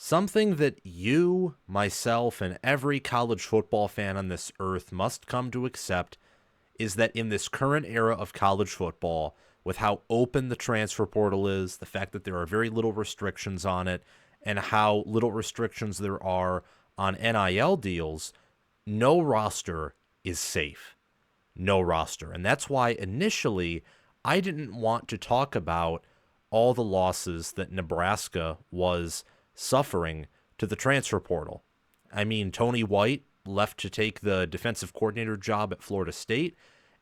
Something that you, myself, and every college football fan on this earth must come to accept is that in this current era of college football, with how open the transfer portal is, the fact that there are very little restrictions on it, and how little restrictions there are on NIL deals, no roster is safe. No roster. And that's why initially I didn't want to talk about all the losses that Nebraska was suffering to the transfer portal. I mean, Tony White left to take the defensive coordinator job at Florida State,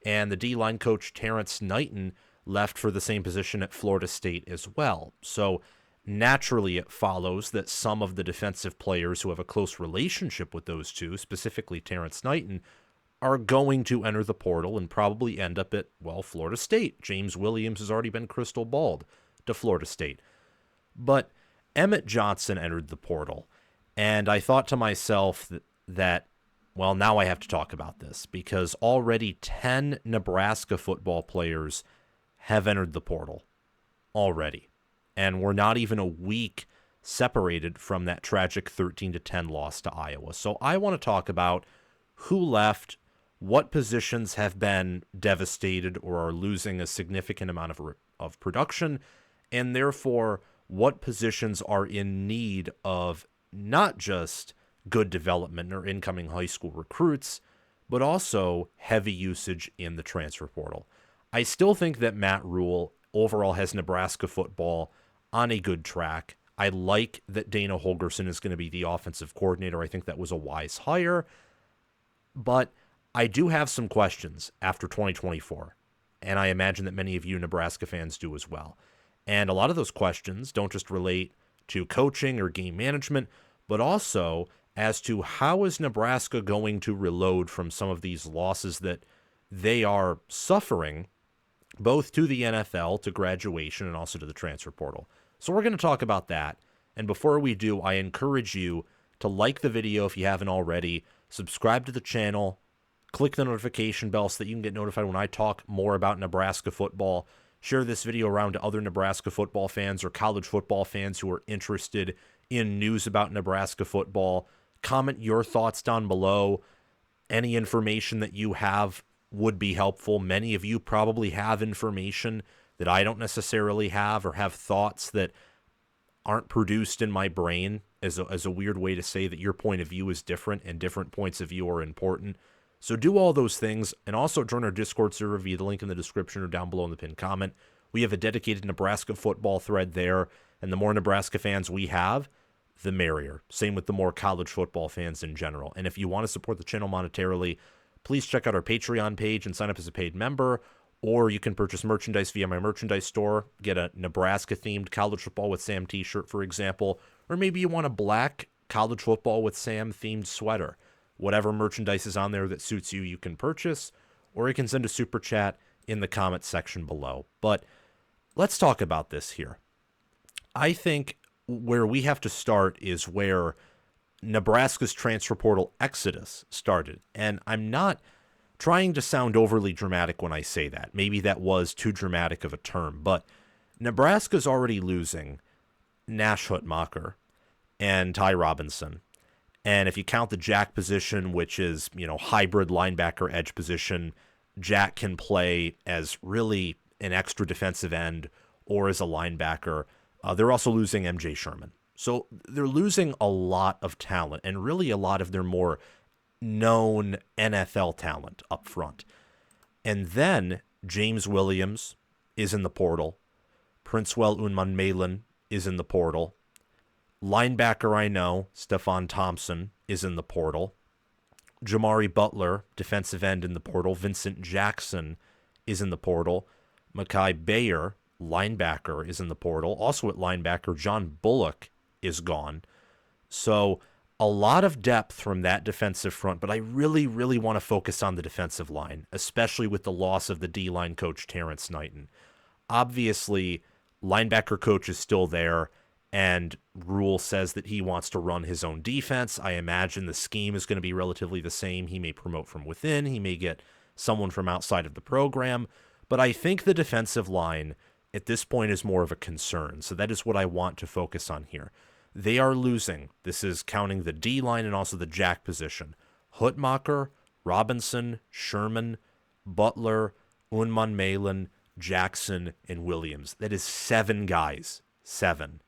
and the D-line coach Terrence Knighton left for the same position at Florida State as well. So naturally it follows that some of the defensive players who have a close relationship with those two, specifically Terrence Knighton, are going to enter the portal and probably end up at, well, Florida State. James Williams has already been crystal balled to Florida State. But Emmett Johnson entered the portal, and I thought to myself that, well, now I have to talk about this because already 10 Nebraska football players have entered the portal already, and we're not even a week separated from that tragic 13-10 loss to Iowa. So I want to talk about who left, what positions have been devastated or are losing a significant amount of production, and therefore what positions are in need of not just good development or incoming high school recruits, but also heavy usage in the transfer portal. I still think that Matt Rhule overall has Nebraska football on a good track. I like that Dana Holgorsen is going to be the offensive coordinator. I think that was a wise hire, but I do have some questions after 2024, and I imagine that many of you Nebraska fans do as well. And a lot of those questions don't just relate to coaching or game management, but also as to how is Nebraska going to reload from some of these losses that they are suffering, both to the NFL, to graduation, and also to the transfer portal. So we're going to talk about that. And before we do, I encourage you to like the video if you haven't already, subscribe to the channel, click the notification bell so that you can get notified when I talk more about Nebraska football. Share this video around to other Nebraska football fans or college football fans who are interested in news about Nebraska football. Comment your thoughts down below. Any information that you have would be helpful. Many of you probably have information that I don't necessarily have, or have thoughts that aren't produced in my brain, as a weird way to say that your point of view is different and different points of view are important. So do all those things, and also join our Discord server via the link in the description or down below in the pinned comment. We have a dedicated Nebraska football thread there, and the more Nebraska fans we have, the merrier. Same with the more college football fans in general. And if you want to support the channel monetarily, please check out our Patreon page and sign up as a paid member, or you can purchase merchandise via my merchandise store. Get a Nebraska-themed College Football with Sam t-shirt, for example, or maybe you want a black College Football with Sam-themed sweater. Whatever merchandise is on there that suits you, you can purchase, or you can send a super chat in the comment section below. But let's talk about this here. I think where we have to start is where Nebraska's transfer portal exodus started. And I'm not trying to sound overly dramatic when I say that. Maybe that was too dramatic of a term, but Nebraska's already losing Nash Hutmacher and Ty Robinson. And if you count the Jack position, which is, hybrid linebacker edge position, Jack can play as really an extra defensive end or as a linebacker. They're also losing MJ Sherman. So they're losing a lot of talent, and really a lot of their more known NFL talent up front. And then James Williams is in the portal. Princewell Umanmielen is in the portal. Linebacker, I know, Stefon Thompson, is in the portal. Jimari Butler, defensive end, in the portal. Vincent Jackson is in the portal. Mikai Gbayor, linebacker, is in the portal. Also at linebacker, John Bullock is gone. So a lot of depth from that defensive front, but I really, really want to focus on the defensive line, especially with the loss of the D-line coach, Terrence Knighton. Obviously, linebacker coach is still there, and Rhule says that he wants to run his own defense. I imagine the scheme is going to be relatively the same. He may promote from within. He may get someone from outside of the program. But I think the defensive line at this point is more of a concern. So that is what I want to focus on here. they are losing. This is counting the D line and also the jack position. Hutmacher, Robinson, Sherman, Butler, Umanmielen, Jackson, and Williams. That is 7 guys. 7.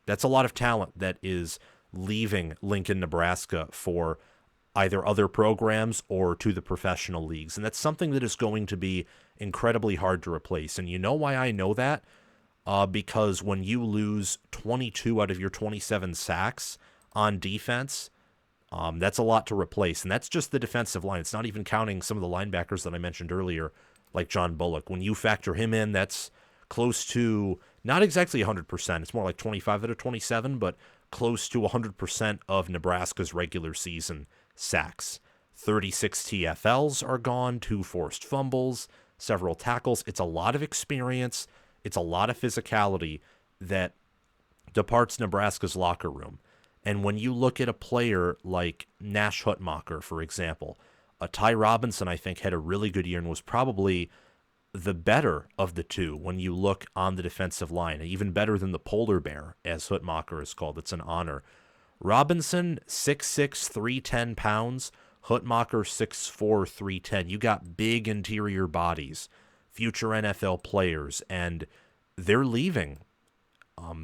That's a lot of talent that is leaving Lincoln, Nebraska for either other programs or to the professional leagues. And that's something that is going to be incredibly hard to replace. And you know why I know that? Because when you lose 22 out of your 27 sacks on defense, that's a lot to replace. And that's just the defensive line. It's not even counting some of the linebackers that I mentioned earlier, like John Bullock. When you factor him in, that's close to, not exactly 100%. It's more like 25 out of 27, but close to 100% of Nebraska's regular season sacks. 36 TFLs are gone, 2 forced fumbles, several tackles. It's a lot of experience. It's a lot of physicality that departs Nebraska's locker room. And when you look at a player like Nash Hutmacher, for example, Ty Robinson, I think, had a really good year and was probably the better of the two when you look on the defensive line, even better than the polar bear, as Hutmacher is called. It's an honor. Robinson, 6'6", 310 pounds. Hutmacher, 6'4", 310. You got big interior bodies, future NFL players, and they're leaving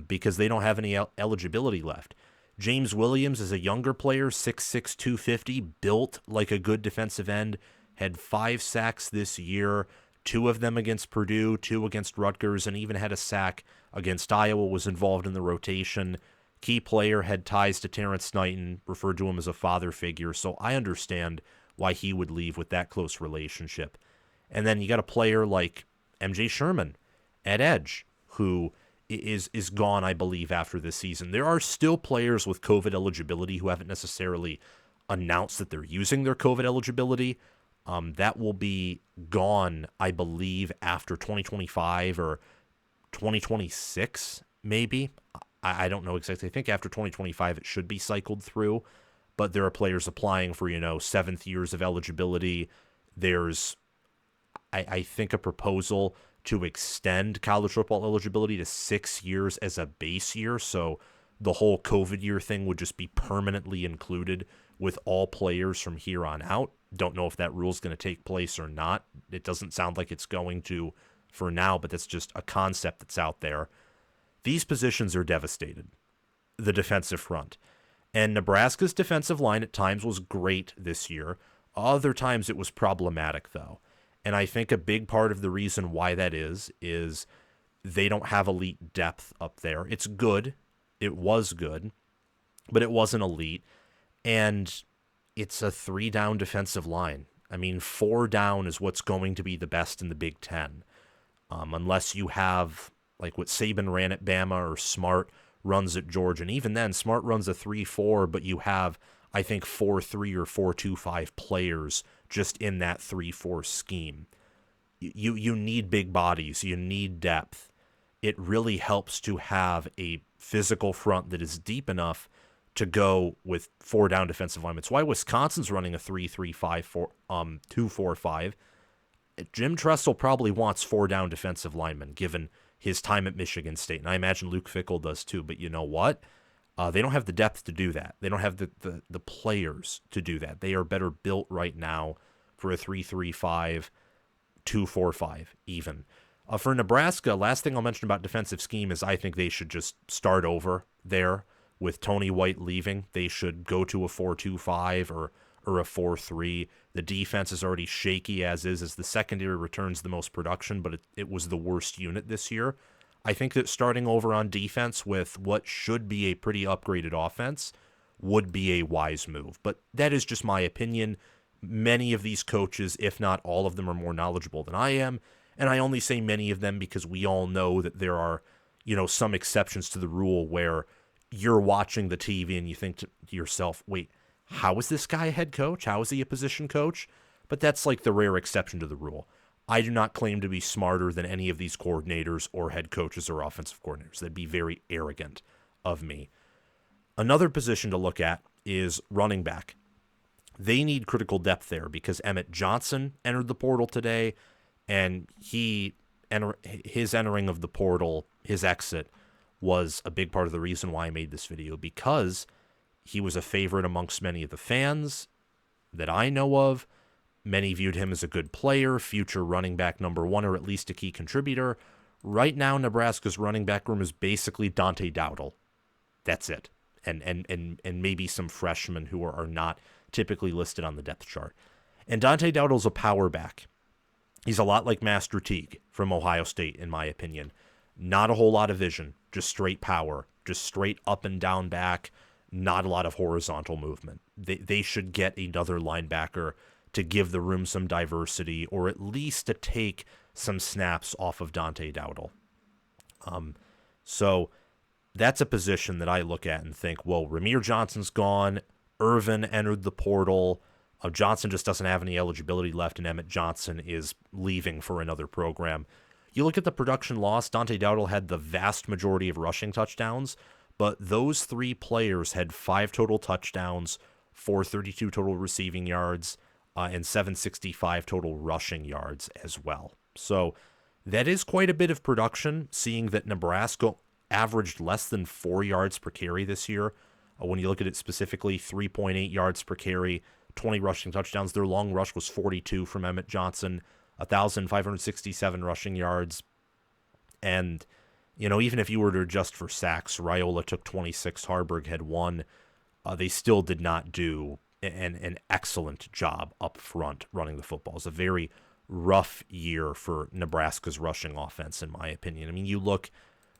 because they don't have any eligibility left. James Williams is a younger player, 6'6", 250, built like a good defensive end, had 5 sacks this year, 2 of them against Purdue, 2 against Rutgers, and even had a sack against Iowa, was involved in the rotation. Key player, had ties to Terrence Knighton, referred to him as a father figure, so I understand why he would leave with that close relationship. And then you got a player like MJ Sherman at edge, who is gone, I believe, after this season. There are still players with COVID eligibility who haven't necessarily announced that they're using their COVID eligibility. That will be gone, I believe, after 2025 or 2026, maybe. I don't know exactly. I think after 2025 it should be cycled through, but there are players applying for, 7th years of eligibility. There's, I think, a proposal to extend college football eligibility to 6 years as a base year, so the whole COVID year thing would just be permanently included with all players from here on out. Don't know if that rule is going to take place or not. It doesn't sound like it's going to for now, but that's just a concept that's out there. These positions are devastated, the defensive front. And Nebraska's defensive line at times was great this year. Other times it was problematic, though. And I think a big part of the reason why that is they don't have elite depth up there. It's good. It was good, but it wasn't elite. And it's a 3-down defensive line. I mean, 4 down is what's going to be the best in the Big Ten. Unless you have, like what Saban ran at Bama or Smart runs at Georgia. And even then, Smart runs a 3-4, but you have, I think, 4-3 or 4-2-5 players just in that 3-4 scheme. You need big bodies. You need depth. It really helps to have a physical front that is deep enough to go with 4-down defensive linemen. It's why Wisconsin's running a 3-3-5, 2-4-5. Jim Tressel probably wants 4-down defensive linemen, given his time at Michigan State. And I imagine Luke Fickell does too. But you know what? They don't have the depth to do that. They don't have the players to do that. They are better built right now for a 3-3-5, 2-4-5 even. For Nebraska, last thing I'll mention about defensive scheme is I think they should just start over there with Tony White leaving. They should go to a 4-2-5 or a 4-3. The defense is already shaky as the secondary returns the most production, but it was the worst unit this year. I think that starting over on defense with what should be a pretty upgraded offense would be a wise move. But that is just my opinion. Many of these coaches, if not all of them, are more knowledgeable than I am. And I only say many of them because we all know that there are, some exceptions to the rule where you're watching the TV and you think to yourself, wait, how is this guy a head coach? How is he a position coach? But that's like the rare exception to the rule. I do not claim to be smarter than any of these coordinators or head coaches or offensive coordinators. That'd be very arrogant of me. Another position to look at is running back. They need critical depth there because Emmett Johnson entered the portal today, and his entering of the portal, his exit, was a big part of the reason why I made this video, because he was a favorite amongst many of the fans that I know of. Many viewed him as a good player, future running back number one, or at least a key contributor. Right now, Nebraska's running back room is basically Dante Dowdle. That's it. And maybe some freshmen who are not typically listed on the depth chart. And Dante Dowdle's a power back. He's a lot like Master Teague from Ohio State, in my opinion. Not a whole lot of vision, just straight power, just straight up and down back, not a lot of horizontal movement. They should get another linebacker to give the room some diversity, or at least to take some snaps off of Dante Dowdle. So that's a position that I look at and think, well, Rahmir Johnson's gone, Ervin entered the portal, Johnson just doesn't have any eligibility left, and Emmett Johnson is leaving for another program. You look at the production loss, Dante Dowdle had the vast majority of rushing touchdowns, but those three players had 5 total touchdowns, 432 total receiving yards, and 765 total rushing yards as well. So that is quite a bit of production, seeing that Nebraska averaged less than 4 yards per carry this year. When you look at it specifically, 3.8 yards per carry, 20 rushing touchdowns. Their long rush was 42 from Emmett Johnson, 1,567 rushing yards. And, you know, even if you were to adjust for sacks, Rhule took 26, Haarberg had 1. They still did not do an excellent job up front running the football. It's a very rough year for Nebraska's rushing offense, in my opinion. I mean, you look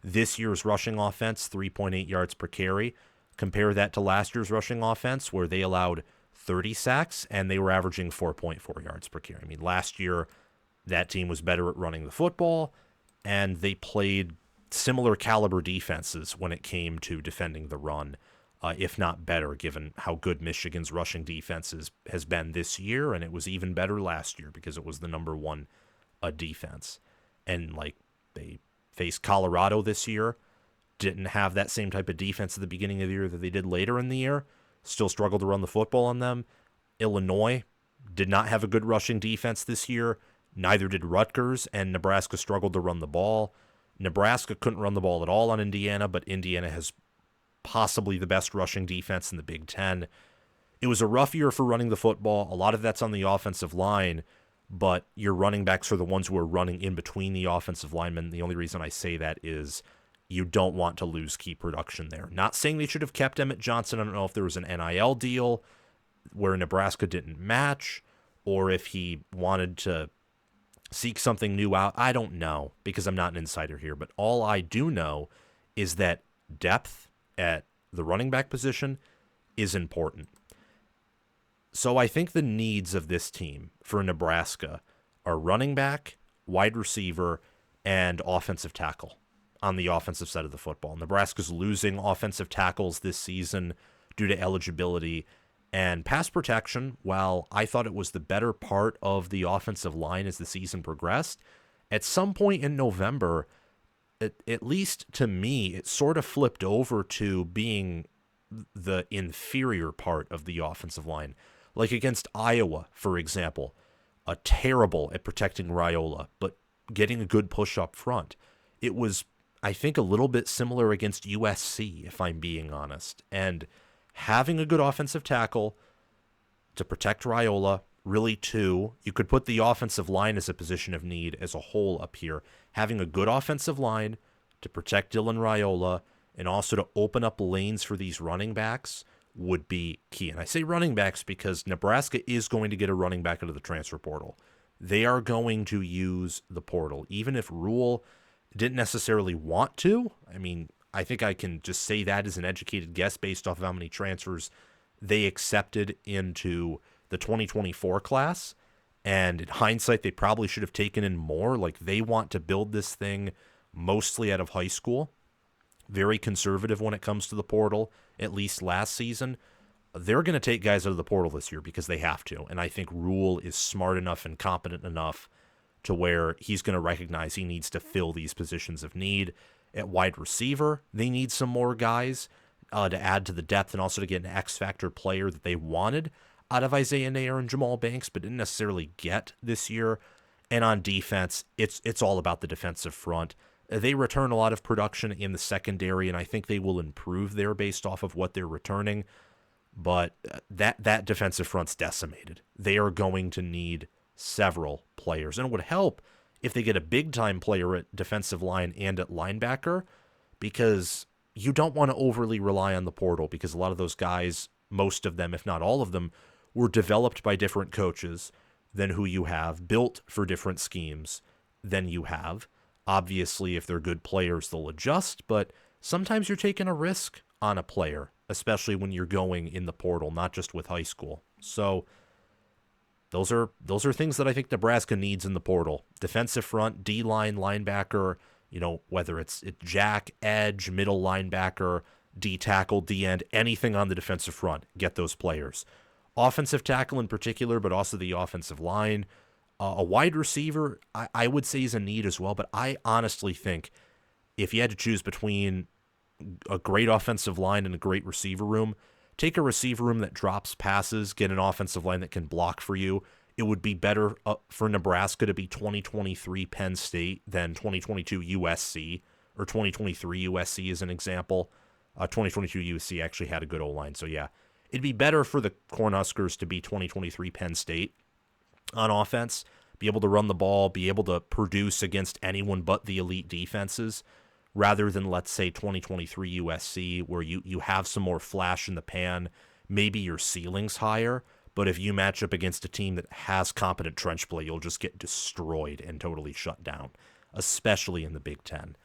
this year's rushing offense, 3.8 yards per carry. Compare that to last year's rushing offense, where they allowed 30 sacks and they were averaging 4.4 yards per carry. I mean, last year that team was better at running the football, and they played similar caliber defenses when it came to defending the run, if not better, given how good Michigan's rushing defense has been this year, and it was even better last year because it was the number one defense. And like, they faced Colorado this year, didn't have that same type of defense at the beginning of the year that they did later in the year, still struggled to run the football on them. Illinois did not have a good rushing defense this year, neither did Rutgers, and Nebraska struggled to run the ball. Nebraska couldn't run the ball at all on Indiana, but Indiana has possibly the best rushing defense in the Big Ten. It was a rough year for running the football. A lot of that's on the offensive line, but your running backs are the ones who are running in between the offensive linemen. The only reason I say that is you don't want to lose key production there. Not saying they should have kept Emmett Johnson. I don't know if there was an NIL deal where Nebraska didn't match, or if he wanted to seek something new out. I don't know, because I'm not an insider here. But all I do know is that depth at the running back position is important. So I think the needs of this team for Nebraska are running back, wide receiver, and offensive tackle on the offensive side of the football. Nebraska's losing offensive tackles this season due to eligibility, and pass protection, while I thought it was the better part of the offensive line as the season progressed, at some point in November, at least to me, it sort of flipped over to being the inferior part of the offensive line. Like against Iowa, for example, terrible at protecting Rhule, but getting a good push up front. It was, I think, a little bit similar against USC, if I'm being honest. And having a good offensive tackle to protect Rhule, really too, you could put the offensive line as a position of need as a whole up here. Having a good offensive line to protect Dylan Rhule and also to open up lanes for these running backs would be key. And I say running backs because Nebraska is going to get a running back out of the transfer portal. They are going to use the portal, even if Rhule didn't necessarily want to. I mean, I think I can just say that as an educated guess based off of how many transfers they accepted into the 2024 class. And in hindsight, they probably should have taken in more. Like, they want to build this thing mostly out of high school. Very conservative when it comes to the portal, at least last season. They're going to take guys out of the portal this year because they have to. And I think Rhule is smart enough and competent enough to where he's going to recognize he needs to fill these positions of need. At wide receiver, they need some more guys to add to the depth and also to get an X-factor player that they wanted out of Isaiah Nair and Jamal Banks, but didn't necessarily get this year. And on defense, it's all about the defensive front. They return a lot of production in the secondary, and I think they will improve there based off of what they're returning. But that defensive front's decimated. They are going to need several players, and it would help if they get a big-time player at defensive line and at linebacker, because you don't want to overly rely on the portal, because a lot of those guys, most of them, if not all of them, were developed by different coaches than who you have, built for different schemes than you have. Obviously, if they're good players, they'll adjust, but sometimes you're taking a risk on a player, especially when you're going in the portal, not just with high school. So those are things that I think Nebraska needs in the portal. Defensive front, D-line, linebacker, whether it's jack, edge, middle linebacker, D-tackle, D-end, anything on the defensive front, get those players. Offensive tackle in particular, but also the offensive line. A wide receiver, I would say, is a need as well, but I honestly think if you had to choose between a great offensive line and a great receiver room, take a receiver room that drops passes, get an offensive line that can block for you. It would be better for Nebraska to be 2023 Penn State than 2022 USC, or 2023 USC as an example. 2022 USC actually had a good O-line, so yeah. It'd be better for the Cornhuskers to be 2023 Penn State on offense, be able to run the ball, be able to produce against anyone but the elite defenses, rather than, let's say, 2023 USC, where you have some more flash in the pan, maybe your ceiling's higher, but if you match up against a team that has competent trench play, you'll just get destroyed and totally shut down, especially in the Big Ten.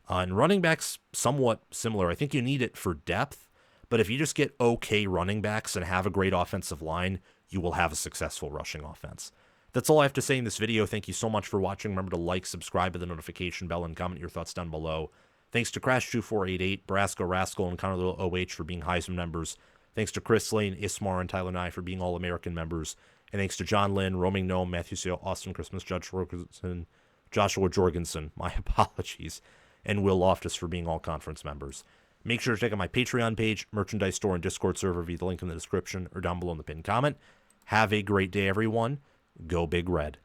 And running backs, somewhat similar. I think you need it for depth, but if you just get okay running backs and have a great offensive line, you will have a successful rushing offense. That's all I have to say in this video. Thank you so much for watching. Remember to like, subscribe to the notification bell, and comment your thoughts down below. Thanks to Crash2488, Brasco Rascal, and Connor Little OH for being Heisman members. Thanks to Chris Lane, Ismar, and Tyler Nye for being All-American members. And thanks to John Lynn, Roaming Gnome, Matthew Seal, Austin Christmas, Judge Jorgensen, Joshua Jorgensen, my apologies, and Will Loftus for being All-Conference members. Make sure to check out my Patreon page, merchandise store, and Discord server via the link in the description or down below in the pinned comment. Have a great day, everyone. Go Big Red.